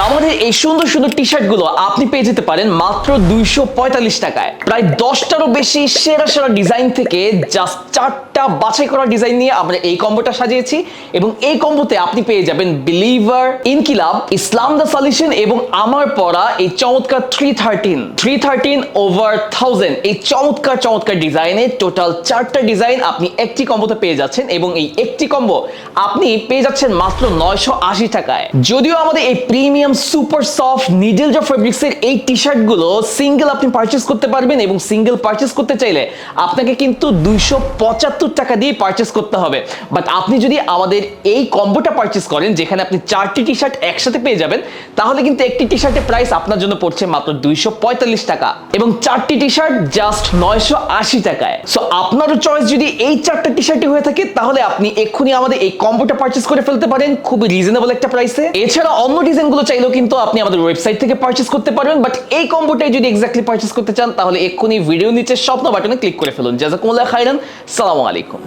আমাদের এই সুন্দর সুন্দর টি শার্ট গুলো আপনি পেয়ে যেতে পারেন মাত্র 245 টাকায়। প্রায় 10টারও বেশি সেরা সেরা ডিজাইন থেকে জাস্ট 4টা বাছাই করা ডিজাইন নিয়ে আমরা এই কম্বোটা সাজিয়েছি এবং এই কম্বোতে আপনি পেয়ে যাবেন believer, Inqilab, Islam the solution এবং আমার পরা এই চমৎকার 313 ওভার 1000 এই চমৎকার চমৎকার ডিজাইনের টোটাল 4টা ডিজাইন আপনি একটি কম্বোতে পেয়ে যাচ্ছেন এবং এই একটি কম্বো আপনি পেয়ে যাচ্ছেন মাত্র 980 টাকায়। যদিও আমাদের এই premium super soft needle drop ফেব্রিক্সের এই টি শার্ট গুলো সিঙ্গেল আপনি পারচেজ করতে পারবেন এবং সিঙ্গেল পারচেজ করতে চাইলে আপনাকে কিন্তু 275 টাকা দিয়ে পারচেজ করতে হবে। বাট আপনি যদি আমাদের এই কম্বোটা পারচেজ করেন যেখানে আপনি 4টি টি শার্ট একসাথে পেয়ে যাবেন তাহলে কিন্তু একটি টি শার্টের প্রাইস আপনার জন্য পড়ছে মাত্র 245 টাকা এবং 4টি টি শার্ট জাস্ট 980 টাকায়। সো আপনারও চয়েস যদি এই 4টা টি শার্টই হয়ে থাকে তাহলে আপনি এক্ষুনি আমাদের এই কম্বোটা পারচেজ করে ফেলতে পারেন খুবই রিজনেবল একটা প্রাইসে। এছাড়া অন্য ডিজাইনগুলো চাইলেও কিন্তু আপনি আমাদের ওয়েবসাইট থেকে পারচেজ করতে পারবেন। বাট এই কম্বোটাই যদি এক্স্যাক্টলি পারচেজ করতে চান তাহলে এক্ষুনি ভিডিও নিচে স্বপ্ন বাটনে ক্লিক করে ফেলুন। জাযাকুমুল্লাহ খাইরান, সালামু আলাইকুম।